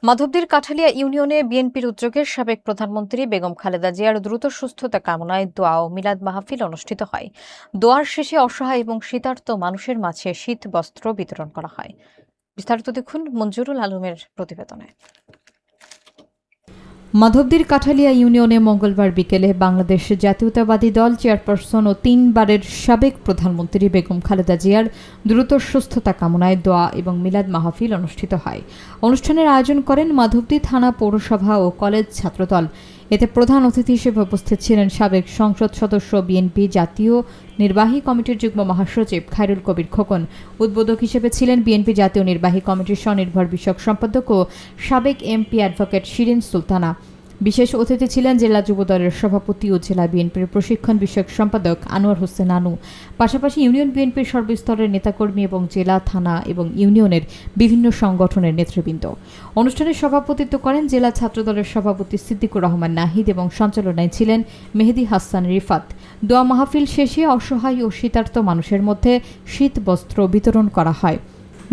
মাধবদীর কাঠালিয়া ইউনিয়নে বিএনপির উদ্যোগে সাবেক প্রধানমন্ত্রী বেগম খালেদা জিয়ার দ্রুত সুস্থতা কামনায় দোয়া ও মিলাদ মাহফিল অনুষ্ঠিত হয়। দোয়ার শেষে অসহায় এবং শীতার্ত মানুষের মাঝে শীত বস্ত্র বিতরণ করা হয়। বিস্তারিত দেখুন মঞ্জুরুল আলমের প্রতিবেদনে। মাধবদীর কাঠালিয়া ইউনিয়নে মঙ্গলবার বিকেলে বাংলাদেশ জাতীয়তাবাদী দল চেয়ারপারসন ও 3 বারের সাবেক প্রধানমন্ত্রী বেগম খালেদা জিয়ার দ্রুত সুস্থতা কামনায় দোয়া এবং মিলাদ মাহফিল অনুষ্ঠিত হয়। অনুষ্ঠানের আয়োজন করেন মাধবদী থানা পৌরসভা ও কলেজ ছাত্রদল। এতে প্রধান অতিথি হিসেবে উপস্থিত ছিলেন সাবেক সংসদ সদস্য, বিএনপি জাতীয় নির্বাহী কমিটির যুগ্ম মহাসচিব খায়রুল কবির খোকন। উদ্বোধক হিসেবে ছিলেন বিএনপি জাতীয় নির্বাহী কমিটির স্বনির্ভর বিষয়ক সম্পাদক ও সাবেক এমপি অ্যাডভোকেট শিরিন সুলতানা। বিশেষ অতিথি ছিলেন জেলা যুবদলের সভাপতি ও জেলা বিএনপির প্রশিক্ষণ বিষয়ক সম্পাদক আনোয়ার হোসেন আনু। পাশাপাশি ইউনিয়ন বিএনপির সর্বস্তরের নেতাকর্মী এবং জেলা, থানা এবং ইউনিয়নের বিভিন্ন সংগঠনের নেতৃবৃন্দ। অনুষ্ঠানে সভাপতিত্ব করেন জেলা ছাত্রদলের সভাপতি সিদ্দিকুর রহমান নাহিদ এবং সঞ্চালনায় ছিলেন মেহেদি হাসান রিফাত। দোয়া মাহফিল শেষে অসহায় ও শীতার্ত মানুষের মধ্যে শীত বস্ত্র বিতরণ করা হয়।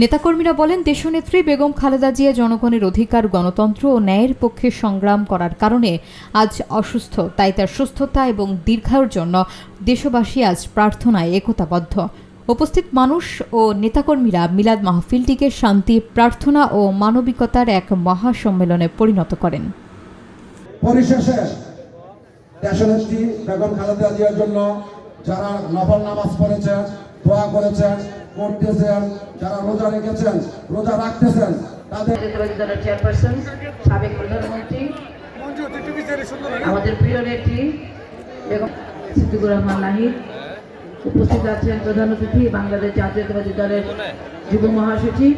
নেতাকর্মীরা বলেন, দেশনেত্রী বেগম খালেদা জিয়া জনগণের অধিকার, গণতন্ত্র ও ন্যায়ের পক্ষে সংগ্রাম করার কারণে আজ অসুস্থ। তাই তার সুস্থতা এবং দীর্ঘায়ুর জন্য দেশবাসী আজ প্রার্থনায় একতাবদ্ধ। উপস্থিত মানুষ ও নেতাকর্মীরা মিলাদ মাহফিলটিকে শান্তি, প্রার্থনা ও মানবিকতার এক মহাসম্মেলনে পরিণত করেন। পরিশেষে দেশনেত্রী বেগম খালেদা জিয়ার জন্য যারা নফল নামাজ পড়েছেন, দোয়া করেছেন, করতেছেন, যারা রোজা রেখেছেন, রোজা রাখতেছেন, তাদের চেয়ারপারসন, সাবেক প্রধানমন্ত্রী, আমাদের প্রিয় নেত্রী বেগম সিদ্দিকুর রহমান নাহিদ, উপস্থিত আছেন প্রধান অতিথি বাংলাদেশ জাতীয়তাবাদী দলের যুব মহাসচিব,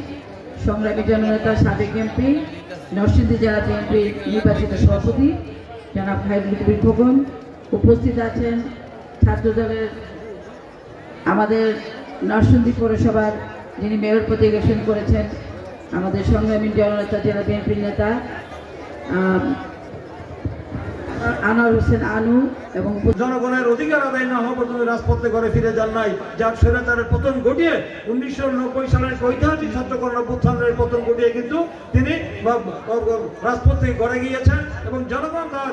সংগ্রামী জননেতা সাবেক এমপি, নরসিংদী জেলা বিএনপি নির্বাচিত সভাপতি জনাব খায়রুল কবির খোকন। উপস্থিত আছেন ছাত্র দলের আমাদের নরসিংদী পৌরসভার যিনি মেয়র পদে ইলেকশন করেছেন, আমাদের সংগ্রামী জননেতা জেলা বিএনপির নেতা আনোয়ার হোসেন আনু এবং জনগণের অধিকার আদায় না হওয়া পর্যন্ত রাজপথে ঘরে ফিরে যান নাই। যার স্বৈরাচারের পতন ঘটিয়ে 1990 সালের ঐতিহাসিক ছাত্রকরণ অভ্যুত্থানের পতন ঘটিয়ে কিন্তু তিনি রাজপথ থেকে ঘরে গিয়েছেন এবং জনগণ তার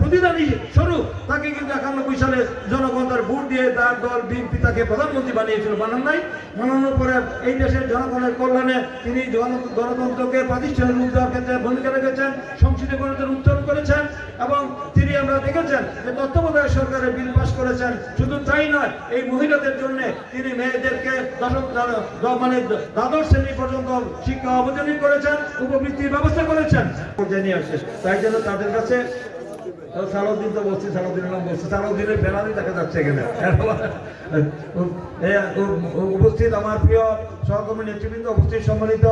প্রতিদানী স্বরূপ তাকে কিন্তু 91 সালে জনগণ তার ভোট দিয়ে তার দল বিএনপি তাকে প্রধানমন্ত্রী বানিয়েছিল। বানান নাই, বানানোর পরে এই দেশের জনগণের কল্যাণে তিনি গণতন্ত্রকে প্রাতিষ্ঠানিক রূপ দেওয়ার ক্ষেত্রে ভূমিকা রেখেছেন, সংসদীয় গণতন্ত্র উত্তরণ করেছেন এবং তিনি আমরা দেখেছেন যে তত্ত্বাবধায়ক সরকারের বিল পাস করেছেন। শুধু তাই নয়, এই মহিলাদের জন্য তিনি মেয়েদেরকে দ্বাদশ শ্রেণী পর্যন্ত শিক্ষা অবদান করেছেন, উপবৃত্তির ব্যবস্থা করেছেন। তাই জন্য তাদের কাছে সালাউদ্দিন তো বলছি, সালাউদ্দিনের নাম বলছি, সালাউদ্দিনের ব্যানারই দেখা যাচ্ছে এখানে। উপস্থিত আমার প্রিয় সহকর্মী নেতৃবৃন্দ, উপস্থিত সম্মানিত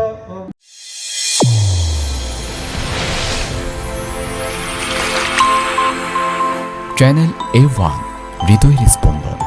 চ্যানেল A1 হৃদয়ের স্পন্দন।